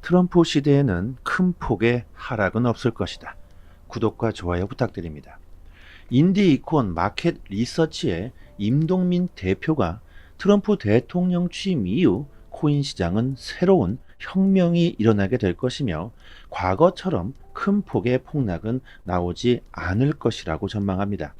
트럼프 시대에는 큰 폭의 하락은 없을 것이다. 구독과 좋아요 부탁드립니다. 인디 이콘 마켓 리서치의 임동민 대표가 트럼프 대통령 취임 이후 코인 시장은 새로운 혁명이 일어나게 될 것이며 과거처럼 큰 폭의 폭락은 나오지 않을 것이라고 전망합니다.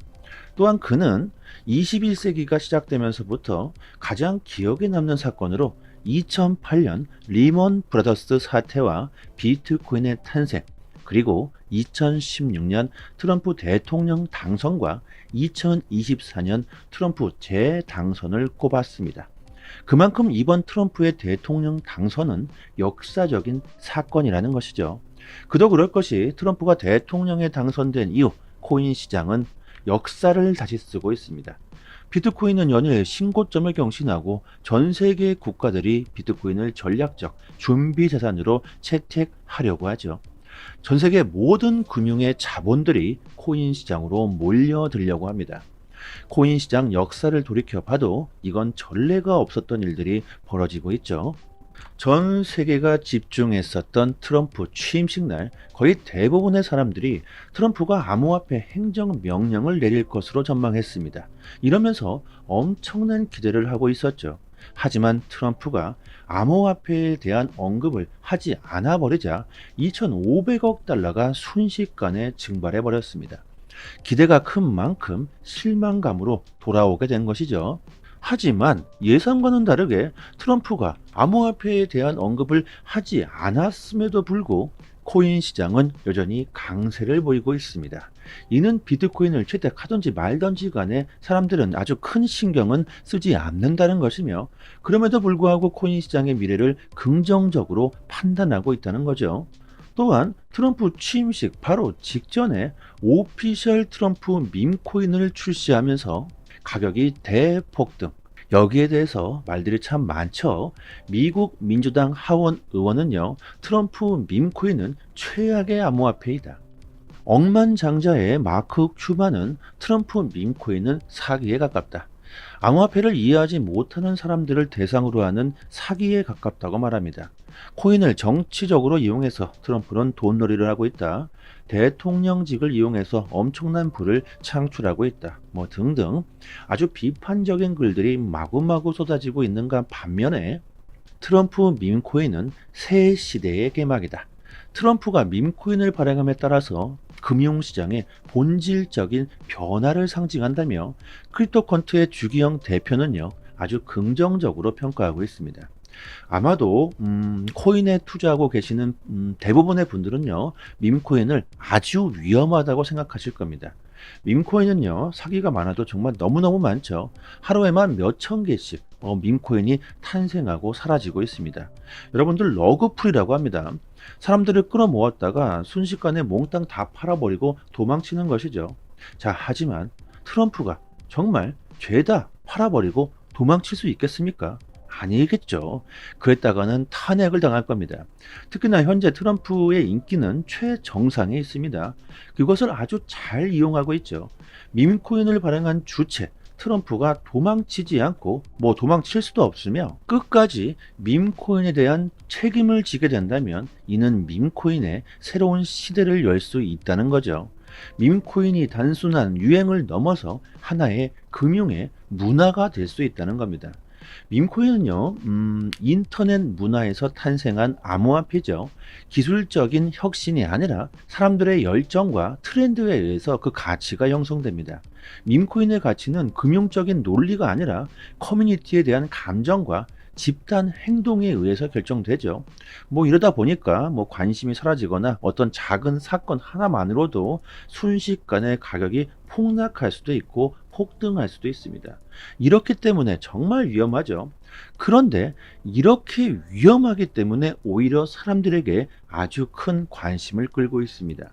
또한 그는 21세기가 시작되면서부터 가장 기억에 남는 사건으로 2008년 리먼 브라더스 사태와 비트코인의 탄생, 그리고 2016년 트럼프 대통령 당선과 2024년 트럼프 재당선을 꼽았습니다. 그만큼 이번 트럼프의 대통령 당선은 역사적인 사건이라는 것이죠. 그도 그럴 것이 트럼프가 대통령에 당선된 이후 코인 시장은 역사를 다시 쓰고 있습니다. 비트코인은 연일 신고점을 경신하고 전 세계 국가들이 비트코인을 전략적 준비 자산으로 채택하려고 하죠. 전 세계 모든 금융의 자본들이 코인 시장으로 몰려들려고 합니다. 코인 시장 역사를 돌이켜 봐도 이건 전례가 없었던 일들이 벌어지고 있죠. 전 세계가 집중했었던 트럼프 취임식 날 거의 대부분의 사람들이 트럼프가 암호화폐 행정 명령을 내릴 것으로 전망했습니다. 이러면서 엄청난 기대를 하고 있었죠. 하지만 트럼프가 암호화폐에 대한 언급을 하지 않아 버리자 2,500억 달러가 순식간에 증발해 버렸습니다. 기대가 큰 만큼 실망감으로 돌아오게 된 것이죠. 하지만 예상과는 다르게 트럼프가 암호화폐에 대한 언급을 하지 않았음에도 불구하고 코인 시장은 여전히 강세를 보이고 있습니다. 이는 비트코인을 채택하든지 말든지 간에 사람들은 아주 큰 신경은 쓰지 않는다는 것이며, 그럼에도 불구하고 코인 시장의 미래를 긍정적으로 판단하고 있다는 거죠. 또한 트럼프 취임식 바로 직전에 오피셜 트럼프 밈코인을 출시하면서 가격이 대폭등. 여기에 대해서 말들이 참 많죠. 미국 민주당 하원 의원은요, 트럼프 밈코인은 최악의 암호화폐이다. 억만장자의 마크 큐바는 트럼프 밈코인은 사기에 가깝다. 암호화폐를 이해하지 못하는 사람들을 대상으로 하는 사기에 가깝다고 말합니다. 코인을 정치적으로 이용해서 트럼프는 돈놀이를 하고 있다. 대통령직을 이용해서 엄청난 부를 창출하고 있다. 뭐 등등 아주 비판적인 글들이 마구마구 쏟아지고 있는가 반면에 트럼프 밈코인은 새 시대의 개막이다. 트럼프가 밈코인을 발행함에 따라서 금융시장의 본질적인 변화를 상징한다며 크립토컨트의 주기영 대표는요, 아주 긍정적으로 평가하고 있습니다. 아마도 코인에 투자하고 계시는 대부분의 분들은요, 밈코인을 아주 위험하다고 생각하실 겁니다. 밈코인은요, 사기가 많아도 정말 너무너무 많죠. 하루에만 몇천 개씩 밈코인이 탄생하고 사라지고 있습니다. 여러분들 러그풀이라고 합니다. 사람들을 끌어모았다가 순식간에 몽땅 다 팔아버리고 도망치는 것이죠. 자, 하지만 트럼프가 정말 죄다 팔아버리고 도망칠 수 있겠습니까? 아니겠죠. 그랬다가는 탄핵을 당할 겁니다. 특히나 현재 트럼프의 인기는 최정상에 있습니다. 그것을 아주 잘 이용하고 있죠. 밈코인을 발행한 주체 트럼프가 도망치지 않고 도망칠 수도 없으며 끝까지 밈코인에 대한 책임을 지게 된다면 이는 밈코인의 새로운 시대를 열 수 있다는 거죠. 밈코인이 단순한 유행을 넘어서 하나의 금융의 문화가 될 수 있다는 겁니다. 밈코인은요, 인터넷 문화에서 탄생한 암호화폐죠. 기술적인 혁신이 아니라 사람들의 열정과 트렌드에 의해서 그 가치가 형성됩니다. 밈코인의 가치는 금융적인 논리가 아니라 커뮤니티에 대한 감정과 집단 행동에 의해서 결정되죠. 이러다 보니까 관심이 사라지거나 어떤 작은 사건 하나만으로도 순식간에 가격이 폭락할 수도 있고 폭등할 수도 있습니다. 이렇기 때문에 정말 위험하죠. 그런데 이렇게 위험하기 때문에 오히려 사람들에게 아주 큰 관심을 끌고 있습니다.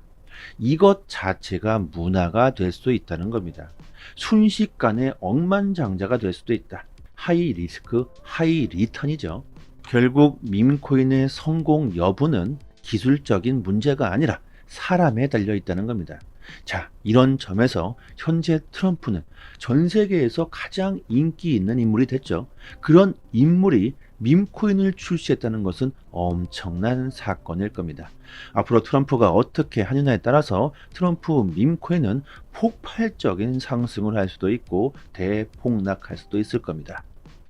이것 자체가 문화가 될 수 있다는 겁니다. 순식간에 억만장자가 될 수도 있다. 하이 리스크, 하이 리턴이죠. 결국 밈코인의 성공 여부는 기술적인 문제가 아니라 사람에 달려 있다는 겁니다. 자, 이런 점에서 현재 트럼프는 전 세계에서 가장 인기 있는 인물이 됐죠. 그런 인물이 밈코인을 출시했다는 것은 엄청난 사건일 겁니다. 앞으로 트럼프가 어떻게 하느냐에 따라서 트럼프 밈코인은 폭발적인 상승을 할 수도 있고 대폭락할 수도 있을 겁니다.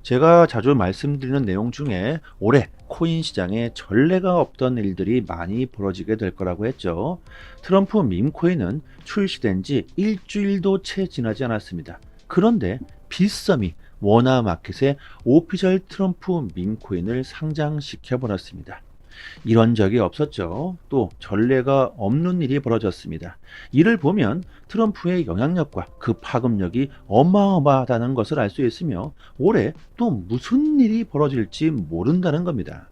제가 자주 말씀드리는 내용 중에 올해 코인 시장에 전례가 없던 일들이 많이 벌어지게 될 거라고 했죠. 트럼프 밈코인은 출시된 지 일주일도 채 지나지 않았습니다. 그런데 빗썸이 워나마켓에 오피셜 트럼프 밈코인을 상장시켜 버렸습니다. 이런 적이 없었죠. 또 전례가 없는 일이 벌어졌습니다. 이를 보면 트럼프의 영향력과 그 파급력이 어마어마하다는 것을 알 수 있으며 올해 또 무슨 일이 벌어질지 모른다는 겁니다.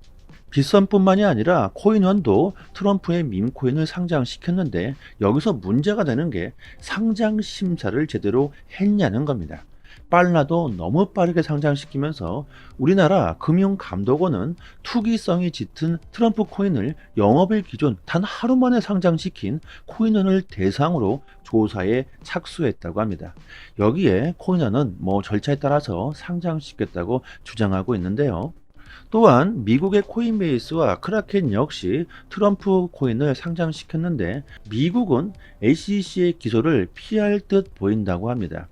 빗썸뿐만이 아니라 코인원도 트럼프의 밈코인을 상장시켰는데 여기서 문제가 되는 게 상장 심사를 제대로 했냐는 겁니다. 빨라도 너무 빠르게 상장시키면서 우리나라 금융감독원은 투기성이 짙은 트럼프 코인을 영업일 기준 단 하루 만에 상장시킨 코인원을 대상으로 조사에 착수했다고 합니다. 여기에 코인원은 절차에 따라서 상장시켰다고 주장하고 있는데요. 또한 미국의 코인베이스와 크라켄 역시 트럼프 코인을 상장시켰는데 미국은 SEC의 기소를 피할 듯 보인다고 합니다.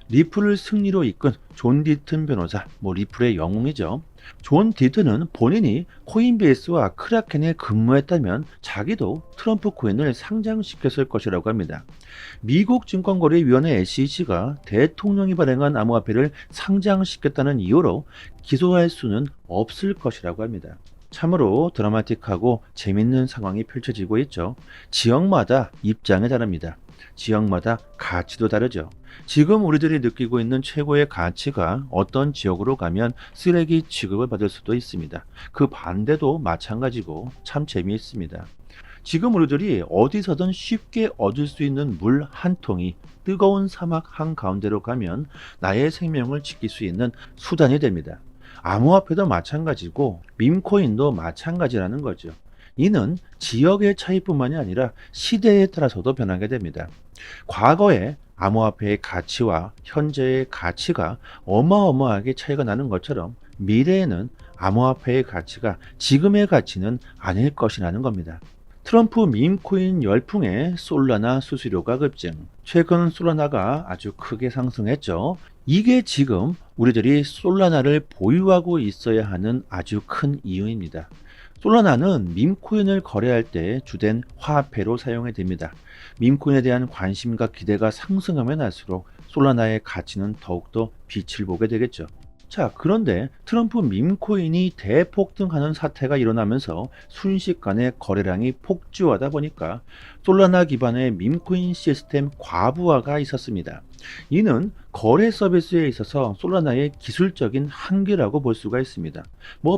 리플을 승리로 이끈 존 디튼 변호사, 리플의 영웅이죠. 존 디튼은 본인이 코인베이스와 크라켄에 근무했다면 자기도 트럼프 코인을 상장시켰을 것이라고 합니다. 미국 증권거래위원회 SEC가 대통령이 발행한 암호화폐를 상장시켰다는 이유로 기소할 수는 없을 것이라고 합니다. 참으로 드라마틱하고 재밌는 상황이 펼쳐지고 있죠. 지역마다 입장이 다릅니다. 지역마다 가치도 다르죠. 지금 우리들이 느끼고 있는 최고의 가치가 어떤 지역으로 가면 쓰레기 취급을 받을 수도 있습니다. 그 반대도 마찬가지고 참 재미있습니다. 지금 우리들이 어디서든 쉽게 얻을 수 있는 물 한 통이 뜨거운 사막 한가운데로 가면 나의 생명을 지킬 수 있는 수단이 됩니다. 암호화폐도 마찬가지고 밈코인도 마찬가지라는 거죠. 이는 지역의 차이뿐만이 아니라 시대에 따라서도 변하게 됩니다. 과거에 암호화폐의 가치와 현재의 가치가 어마어마하게 차이가 나는 것처럼 미래에는 암호화폐의 가치가 지금의 가치는 아닐 것이라는 겁니다. 트럼프 밈코인 열풍에 솔라나 수수료가 급증. 최근 솔라나가 아주 크게 상승했죠. 이게 지금 우리들이 솔라나를 보유하고 있어야 하는 아주 큰 이유입니다. 솔라나는 밈코인을 거래할 때 주된 화폐로 사용이 됩니다. 밈코인에 대한 관심과 기대가 상승하면 할수록 솔라나의 가치는 더욱더 빛을 보게 되겠죠. 자, 그런데 트럼프 밈코인이 대폭등하는 사태가 일어나면서 순식간에 거래량이 폭주하다 보니까 솔라나 기반의 밈코인 시스템 과부하가 있었습니다. 이는 거래 서비스에 있어서 솔라나의 기술적인 한계라고 볼 수가 있습니다.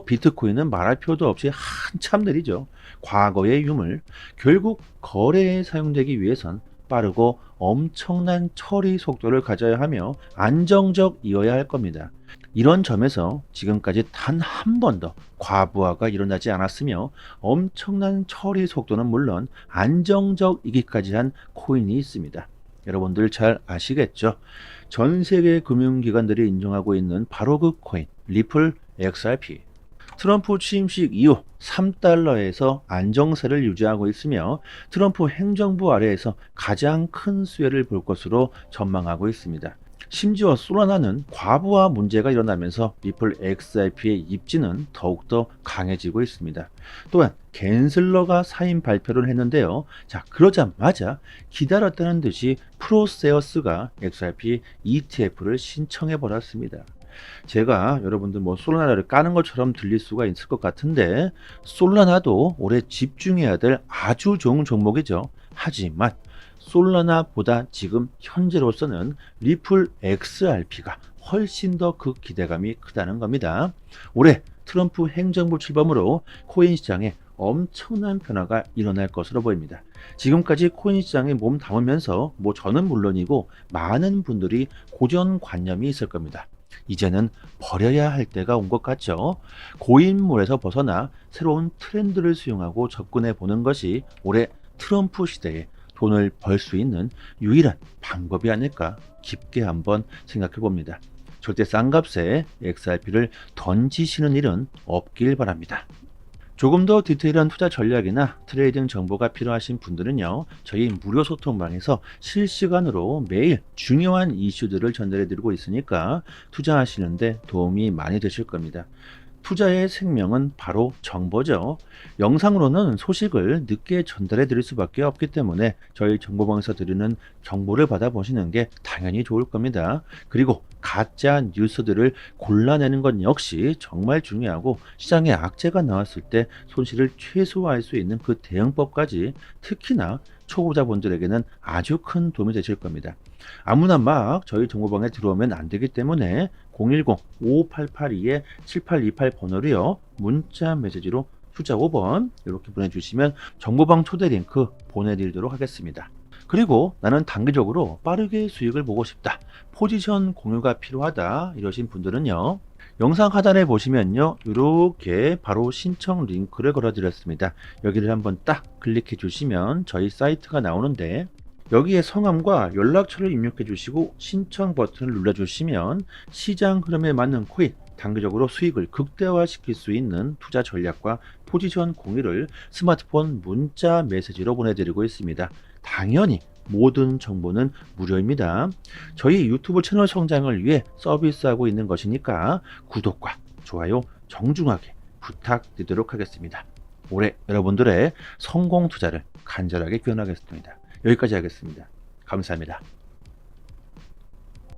비트코인은 말할 필요도 없이 한참 느리죠. 과거의 유물. 결국 거래에 사용되기 위해선 빠르고 엄청난 처리 속도를 가져야 하며 안정적이어야 할 겁니다. 이런 점에서 지금까지 단 한 번도 과부하가 일어나지 않았으며 엄청난 처리 속도는 물론 안정적이기까지 한 코인이 있습니다. 여러분들 잘 아시겠죠? 전 세계 금융기관들이 인정하고 있는 바로 그 코인, 리플 XRP. 트럼프 취임식 이후 3달러에서 안정세를 유지하고 있으며 트럼프 행정부 아래에서 가장 큰 수혜를 볼 것으로 전망하고 있습니다. 심지어 솔라나는 과부하 문제가 일어나면서 리플 XRP의 입지는 더욱더 강해지고 있습니다. 또한 갠슬러가 사임 발표를 했는데요. 자, 그러자마자 기다렸다는 듯이 프로세어스가 XRP ETF를 신청해 버렸습니다. 제가 여러분들 솔라나를 까는 것처럼 들릴 수가 있을 것 같은데 솔라나도 올해 집중해야 될 아주 좋은 종목이죠. 하지만 솔라나보다 지금 현재로서는 리플 XRP가 훨씬 더 그 기대감이 크다는 겁니다. 올해 트럼프 행정부 출범으로 코인 시장에 엄청난 변화가 일어날 것으로 보입니다. 지금까지 코인 시장에 몸 담으면서 저는 물론이고 많은 분들이 고정관념이 있을 겁니다. 이제는 버려야 할 때가 온 것 같죠. 고인물에서 벗어나 새로운 트렌드를 수용하고 접근해 보는 것이 올해 트럼프 시대에 돈을 벌 수 있는 유일한 방법이 아닐까 깊게 한번 생각해 봅니다. 절대 싼 값에 XRP를 던지시는 일은 없길 바랍니다. 조금 더 디테일한 투자 전략이나 트레이딩 정보가 필요하신 분들은요, 저희 무료 소통방에서 실시간으로 매일 중요한 이슈들을 전달해 드리고 있으니까 투자하시는데 도움이 많이 되실 겁니다. 투자의 생명은 바로 정보죠. 영상으로는 소식을 늦게 전달해 드릴 수밖에 없기 때문에 저희 정보방에서 드리는 정보를 받아보시는 게 당연히 좋을 겁니다. 그리고 가짜 뉴스들을 골라내는 것 역시 정말 중요하고, 시장에 악재가 나왔을 때 손실을 최소화할 수 있는 그 대응법까지 특히나 초보자분들에게는 아주 큰 도움이 되실 겁니다. 아무나 막 저희 정보방에 들어오면 안 되기 때문에 010-5588-7828 번호로요, 문자 메시지로 숫자 5번 이렇게 보내주시면 정보방 초대 링크 보내드리도록 하겠습니다. 그리고 나는 단기적으로 빠르게 수익을 보고 싶다, 포지션 공유가 필요하다 이러신 분들은요, 영상 하단에 보시면요, 이렇게 바로 신청 링크를 걸어 드렸습니다. 여기를 한번 딱 클릭해 주시면 저희 사이트가 나오는데, 여기에 성함과 연락처를 입력해 주시고 신청 버튼을 눌러 주시면 시장 흐름에 맞는 코인, 단기적으로 수익을 극대화시킬 수 있는 투자 전략과 포지션 공유를 스마트폰 문자 메시지로 보내드리고 있습니다. 당연히 모든 정보는 무료입니다. 저희 유튜브 채널 성장을 위해 서비스하고 있는 것이니까 구독과 좋아요 정중하게 부탁드리도록 하겠습니다. 올해 여러분들의 성공 투자를 간절하게 기원하겠습니다. 여기까지 하겠습니다. 감사합니다.